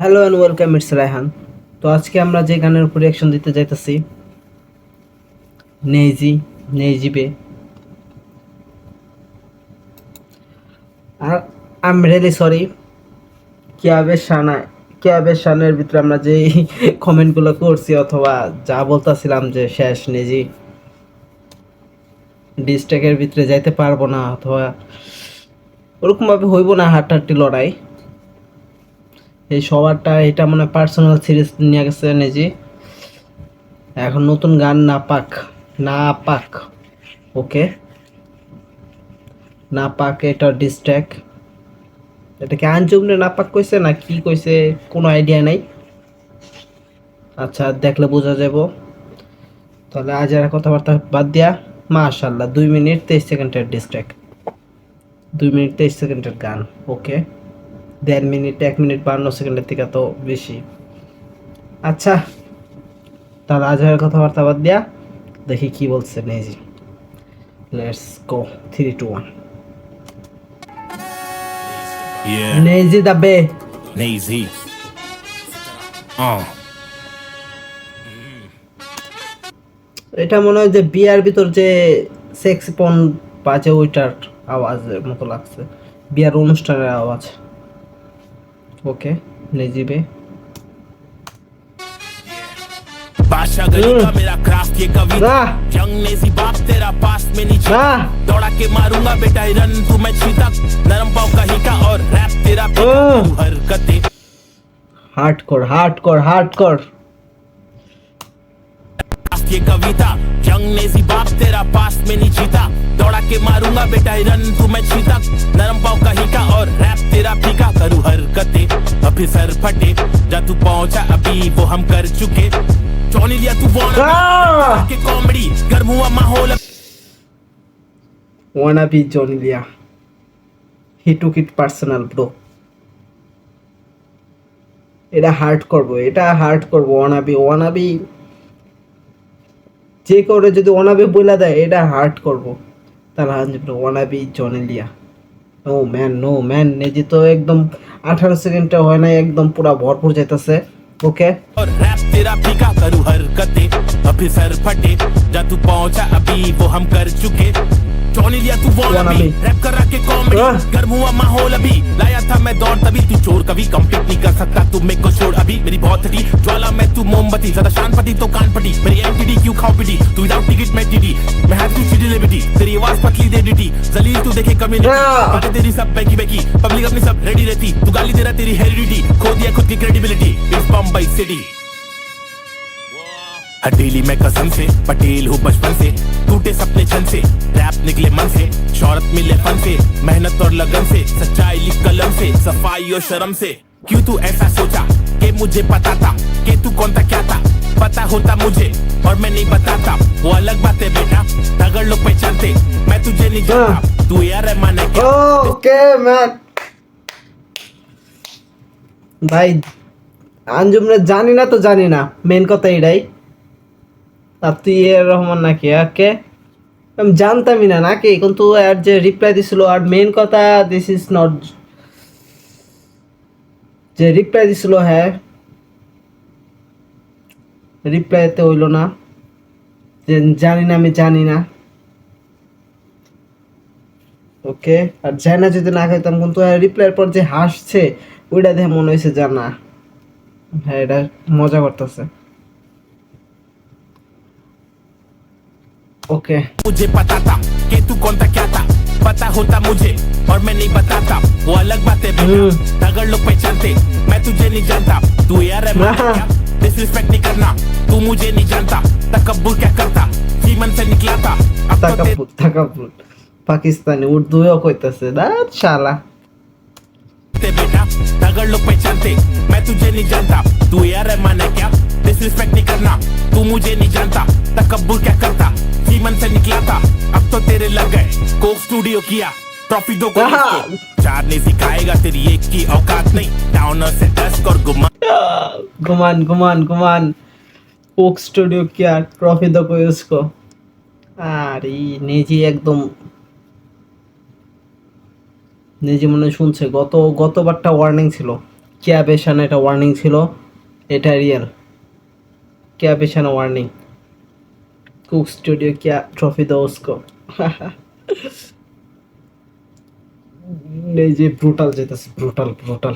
Hello and welcome, it's Raihan. তো আজকে আমরা যে গানের উপর রিয়াকশন দিতে যাইতেছি, নেইজি নেইজিবে। আর আই এম রিয়েলি সরি, কিয়াবে শানা কিয়াবে শানের ভিতরে আমরা যে কমেন্টগুলো করছি অথবা যা বলতেছিলাম যে শেষ নেজি ডিস্ট্যাকের ভিতরে যাইতে পারবো না অথবা ওরকমভাবে হইব না হাড্ডাহাড্ডি লড়াই। এই সবারটা এটা মনে পার্সোনাল সিরিজ নিয়ে গেছে নেজি। এখন নতুন গান না পাক, না পাক, ওকে না পাক, এটা ডিস্ট্যাক। এটাকে আঞ্জুমনে না পাক কইছে না কি কইছে, কোনো আইডিয়া নাই। আচ্ছা, দেখলে বোঝা যাব। তাহলে আজ আর কথাবার্তা বাদ দিয়া মাশাল্লাহ 2 মিনিট 23 সেকেন্ডের ডিস্ট্যাক, 2 মিনিট 23 সেকেন্ডের গান। ওকে, 1.5 মিনিট 1 মিনিট 52 সেকেন্ডের থেকে তো বেশি। আচ্ছা, তাহলে আজ আর কথাবার্তা বাদ দিয়া দেখি কি বলছে নেজি। Let's go, 3 2 1। Yeah, নেজি দা বে। Nazy. এটা মনে হয় যে বিয়ার ভিতর যে সেক্সিপন বাজে ওইটার আওয়াজের মতো লাগছে, বিয়ার অনুষ্ঠানের আওয়াজ। ওকে, নেজিবে। बादशाह गली का मेरा क्राफ्ट ये कविता वाह! यंग नेजी बाप तेरा पास में नहीं जीता वाह! दौड़ा के मारूंगा बेटा रन तू मैं चीता नरम पाव का हिका और रैप तेरा ओह! हरकतें हार्डकोर हार्डकोर हार्डकोर। ये कविता यंग नेजी बाप तेरा पास में नहीं जीता दौड़ा के मारूंगा बेटा रन तू मैं चीता नरम पाव का हिका और रैप तेरा फीका करूँ हरकतें अभी सर फटे जा तू पहुंचा अभी वो हम कर चुके जॉनी लिया तू वाना के कॉमेडी गर्म हुआ माहौल Wanna be Johnny Lia. He took it personal, bro. এটা হার্ড করবো, এটা হার্ড করবো। ওয়ানাবি যে করে যদি ওয়ানাবি বলে দেয় এটা হার্ড করবো, তাহলে ওয়ানাবি জনি লিয়া। নো ম্যান নেজি তো একদম 18 সেকেন্ডটা হয় না, একদম পুরা ভরপুর যাইতেছে। ওকে, और रैप तेरा फीका करूँ हरकतें अभी सर फटे जा तू पहुंचा अभी वो हम कर चुके जॉनी लिया तू वाना भी रैप कर रहा के कॉमेडी गर्म हुआ माहौल अभी लाया था मैं दौड़ तभी तू चोर कभी कंप्लीट नहीं कर सकता तू मेरे को छोड़ अभी मेरी बहुत हटी ज्वाला में तू मोमबत्ती ज्यादा शान पति तो कान पटी मेरी एमटीडी क्यों खाओ पिटी तू विदाउट टिकट मैं टीडी मैं हैव टू चिड़ी लिबर्टी तेरी आवाज पतली दे डीटी जलील तू देखे कम्युनिटी बातें तेरी सब बैकी बैकी पब्लिक अपनी सब रेडी रहती तू गाली दे रहा तेरी हेरिडिटी खो दिया खुद की क्रेडिबिलिटी इस बम्बई सिटी हथेली में कसम से पटेल हूँ बचपन से टूटे सपने छन से रैप निकले मन से शौहरत मिले फन से मेहनत और लगन से सच्चाई लिख कलम से सफाई और शर्म से क्यों तू ऐसा सोचा कि मुझे पता था कि तू कौन था क्या था पता होता मुझे और मैं नहीं बताता वो अलग बात है बेटा अगर लोग पहचानते मैं तुझे नहीं जानता तू यार रहमान है क्या ওকে ম্যান। ভাই আঞ্জুমনে জানি না তো জানি না, মেন কথা এটাই। আর তুই এর রহমান নাকি? ওকে, আমি জানতামই না নাকি, কিন্তু আর যে রিপ্লাই দিছিল, আর মেন কথা দিস ইজ নট, যে রিপ্লাই দিছিল, হ্যাঁ রিপ্লাইতে হইল না যে জানি না, আমি জানি না। ওকে, আর জানি না যদি না খাইতাম, কিন্তু রিপ্লাইয়ের পর যে হাসছে ওইটা দেখে মনে হয়েছে জানা, হ্যাঁ এটা মজা করতেছে। ओके, मुझे पता था कि तू कौन था क्या था पता होता मुझे और मैं नहीं बताता वो अलग बात है बेटा अगर लोग पहचानते मैं तुझे नहीं जानता तू यार है डिसरिस्पेक्ट नहीं करना तू मुझे नहीं जानता तकब्बुर क्या करता जीवन से निकला था अब तो तकब्बुर तकब्बुर पाकिस्तानी उर्दूও কইতাছে না শালা। बेटा अगर लोग पहचानते मैं तुझे नहीं जानता तू यार है माने क्या डिसरिस्पेक्ट नहीं करना तू मुझे नहीं जानता तकब्बुर क्या करता जीवन से निकला था अब तो तेरे लग गए कोक स्टूडियो किया ट्रॉफी दो को चार ने सिखाएगा तेरी एक की औकात नहीं डाउनर से 10 और गुमान गुमान गुमान कोक स्टूडियो किया ट्रॉफी दो को उसको। আরে নেজি একদম, নেজি মনে শুনছে, গতবারটা ওয়ার্নিং ছিল क्या बेशाना এটা ওয়ার্নিং ছিল, এটা রিয়েল। क्या बेशाना वार्निंग, कुक स्टूडियो क्या ट्रॉफी दो उसको। नहीं जी ब्रूटल जेतस, ब्रूटल ब्रूटल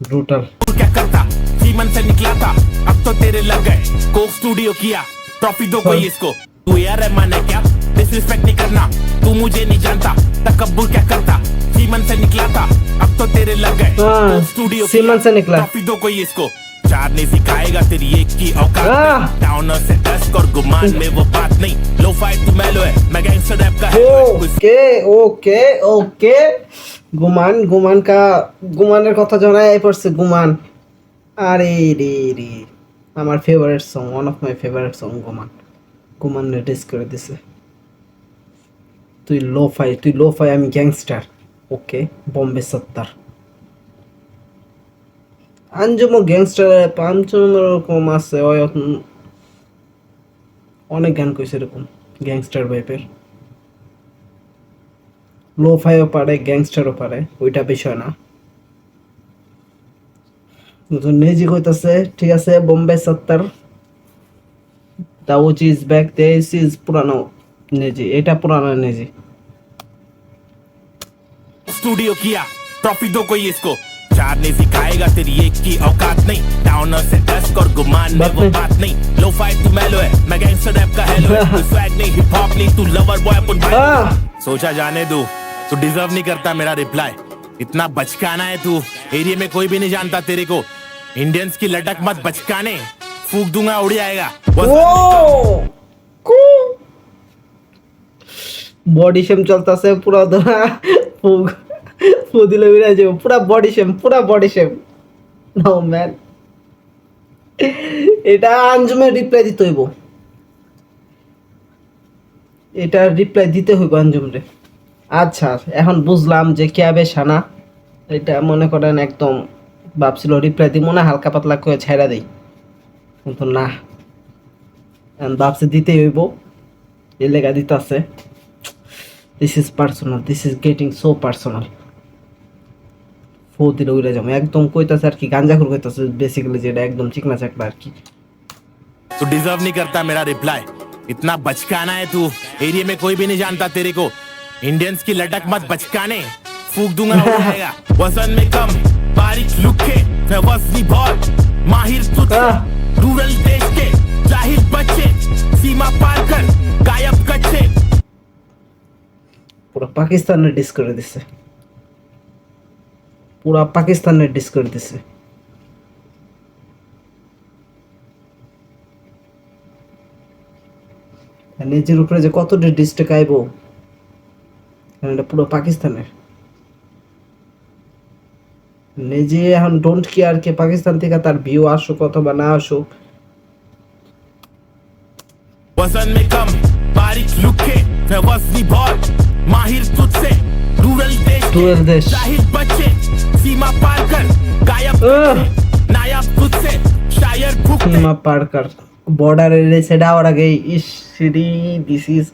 ब्रूटल। क्या करता सीमन से निकला था, अब तो तेरे लग गए। कोक स्टूडियो किया ट्रॉफी दो कोई इसको। तू यार रहमान है क्या, डिसरिस्पेक्ट नहीं करना, तू मुझे नहीं जानता। तकब्बुर क्या करता सीमन से निकला था, अब तो तेरे लग गए। कोक स्टूडियो सीमन से निकला, ट्रॉफी दो कोई इसको। चार ने सिखाएगा तेरी एक की औकात नहीं। टाउनर से 10 और गुमान में वो बात नहीं। लो फाइट तू मैलो है, मैं गैंगस्टर रैप का है। Okay okay okay. Guman Guman का गुमाনের কথা জানাই পড়ছে গুমান। আরে রে রে আমার favourite song, one of my favourite song Guman. Guman নে ডিস করে দিছে। তুই লো ফাই আমি গ্যাংস্টার। ওকে বম্বে 70 আঞ্জুমও গ্যাংস্টার, পাঞ্চমের এরকম আছে, অনেক গান কইছে এরকম গ্যাংস্টার ভাইপের। লো ফাইও পারে গ্যাংস্টারও পারে, ওইটা বিষয় না। নেজি কইতাছে ঠিক আছে বোম্বে 70 দাউজ ইজ ব্যাক, দিস ইজ পুরানো নেজি, এটা পুরানো নেজি। स्टूडियो किया ट्रॉफी दो कोई इसको। चार ने सिखाएगा तेरी एक की औकात नहीं। टाउनर से 10 और गुमान में वो बात नहीं। लो फाइट तू मैलो है, मैं गैंगस्टर रैप का हेलो है। तू स्वैग नहीं हिप हॉप नहीं, तू लवर बॉय अपन भाई। सोचा जाने दो, तू डिजर्व नहीं करता मेरा रिप्लाई। इतना बचकाना है तू, एरिया में कोई भी नहीं जानता तेरे को। इंडियंस की लटक मत बचकाने, फूक दूंगा उड़ जाएगा। বডি শেম চলতেছে পুরো, ফু দিলে বেরিয়ে যাবে পুরা বডি শেম, পুরা বডি শেম। নো ম্যান, এটা আঞ্জুমের রিপ্লাই দিতে হইব, এটা রিপ্লাই দিতে হইব আঞ্জুমরে। আচ্ছা এখন বুঝলাম যে ক্যাবে সানা, এটা মনে করেন একদম ভাবছিল রিপ্লাই দিব না, হালকা পাতলা করে ছেড়া দেই, কিন্তু না ভাবছে দিতেই হইব, এর লেগা দিতে আছে। This is personal, this is getting so personal. ফো দিলে উড়ে যাবো একদম, কইতাছে আর কি গাঞ্জাখুর কইতাছে বেসিক্যালি, যেটা একদম চিকনা চাকলা আর কি। तू डिजर्व नहीं करता मेरा रिप्लाई। इतना बचकाना है तू, एरिया में कोई भी नहीं जानता तेरे को। इंडियंस की लटक मत बचकाने, फूक दूंगा उड़ जाएगा। वजन में कम बारीक लुके, मैं वजनी बहुत माहिर तुझसे। रूरल देश के जाहिल बच्चे, सीमा पार कर गायब कच्चे। পুরো পাকিস্তানের ডিস করে দিছে, পুরা পাকিস্তানের ডিস করে দিছে। নিজের উপরে যে কত ডিস্ট্রিক্ট আইব, এটা পুরো পাকিস্তানের। নিজে এখন ডোন্ট কেয়ার কে পাকিস্তান থেকে তার ভিউ আসুক অথবা না আসুক। वजन में कम बारीक लुके, मैं वजनी बहुत माहिर तुझसे। रूरल देश जाहिल बच्चे, सीमा पार कर गायब नायाब तुझसे। शायर भूखते सीमा पार कर বর্ডারের এসে যাওয়ার আগে ইসরি, this is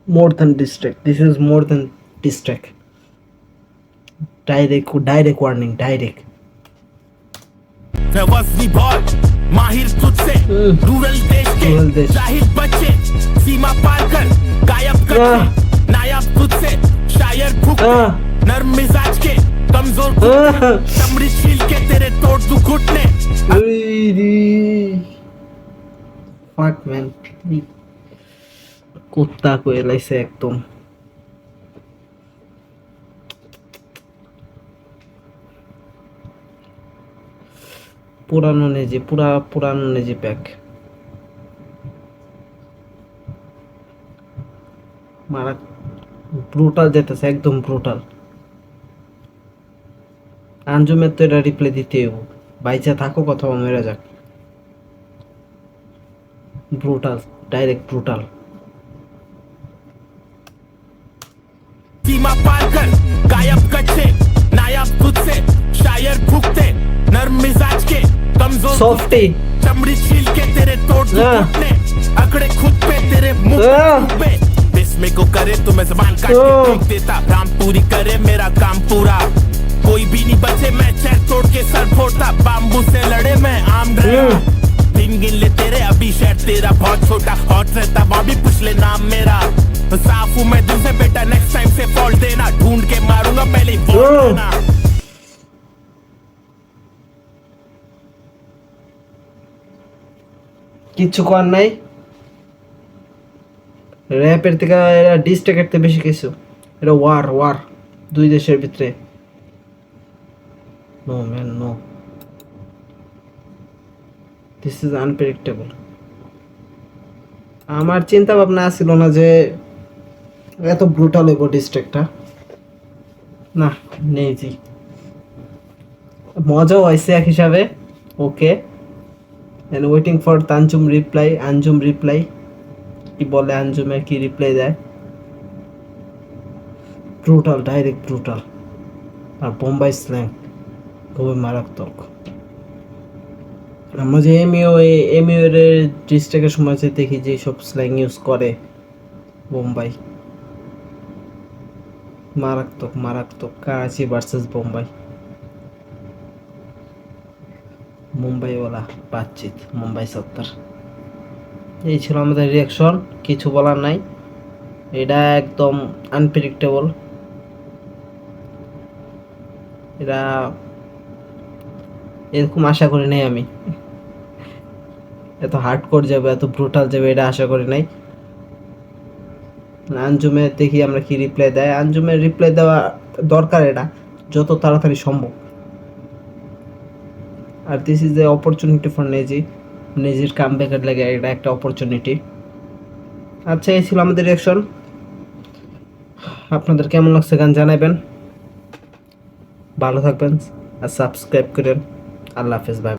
more than district, this is more than district. Direct warning, direct. मैं वजनी बहुत माहिर तुझसे। रूरल देश के जाहिल बच्चे, सीमा पार कर गायब कर नायाब तुझसे। शायर भूखते नर्म मिजाज के कमजोर चमड़ी छील के तेरे तोड़ दू घुटने। ফাক ম্যান, কুত্তা কয়ে লাইছে একদম। পুরানো নেজি, পুরানো নেজি প্যাক মারা, ব্রুটাল যেতেছে একদম ব্রুটাল। আঞ্জুমের তো এটা রিপ্লাই দিতে হইব, বাইচা থাকো অথবা মেরে যাক। Brutal, direct brutal. सीमा पार कर गायब कच्चे नायाब तुझसे। शायर भूखते नर्म मिजाज के कमजोर सॉफ्टी चमड़ी छील के तेरे तोड़ दू घुटने। अकड़े खुद पे तेरे मुंह पे बिस्मे को करे तो मैं ज़बान काट के फेंक देता। राम पूरी करे मेरा काम पूरा, कोई भी नहीं बचे मैं चैन तोड़ के सर फोड़ता बाम्बू से लड़े मैं आम ड्राइवर दिन गिन ले तेरे अभी शहर तेरा बहुत छोटा हॉट रहता वहाँ भी पूछ ले नाम मेरा साफ हूँ मैं दिल से बेटा नेक्स्ट टाइम से फॉल्ट देना ढूंढ के मारूंगा पहले ही वोट देना কিচ্ছু কর নাই র্যাপের থেকে এরা ডিস্ট্রাক্ট বেশি কিছু এটা ওয়ার দুই দেশের ভিতরে no man no this is unpredictable আমার চিন্তা ভাবনা ছিল না যে এত ব্রুটাল হইব ডিস্ট্রাক্টটা না নেই জি মজাও হয়েছে এক হিসাবে ওকে and waiting for Anjum reply কি বলে আঞ্জুমের কি রিপ্লাই দেয় ব্রুটাল ডাইরেক্ট ব্রুটাল আর বোম্বাই স্ল্যাং খুবই মারাত্মক আমরা যে এমইও এর ডিস্ট্রিক্টের সময় যে দেখি যে সব স্ল্যাং ইউজ করে বোম্বাই মারাত্মক করাচি ভার্সেস মুম্বাইওয়ালা বাতচিত মুম্বাই সত্তর এই ছিল আমাদের রিয়াকশন কিছু বলার নাই এটা একদম আনপ্রেডিক্টেবল এটা এরকম আশা করি নাই আমি এত হার্ডকোর যাবে এত ব্রুটাল যাবে এটা আশা করি নাই আঞ্জুমের দেখি আমরা কি রিপ্লাই দেয় আঞ্জুমের রিপ্লাই দেওয়া দরকার এটা যত তাড়াতাড়ি সম্ভব আর this is a opportunity for নেজির কামব্যাকের লাগে এটা একটা অপরচুনিটি আচ্ছা এই ছিল আমাদের রিয়াকশন আপনাদের কেমন লাগছে গান জানাবেন ভালো থাকবেন আর সাবস্ক্রাইব করেন আল্লাহ হাফেজ ভাই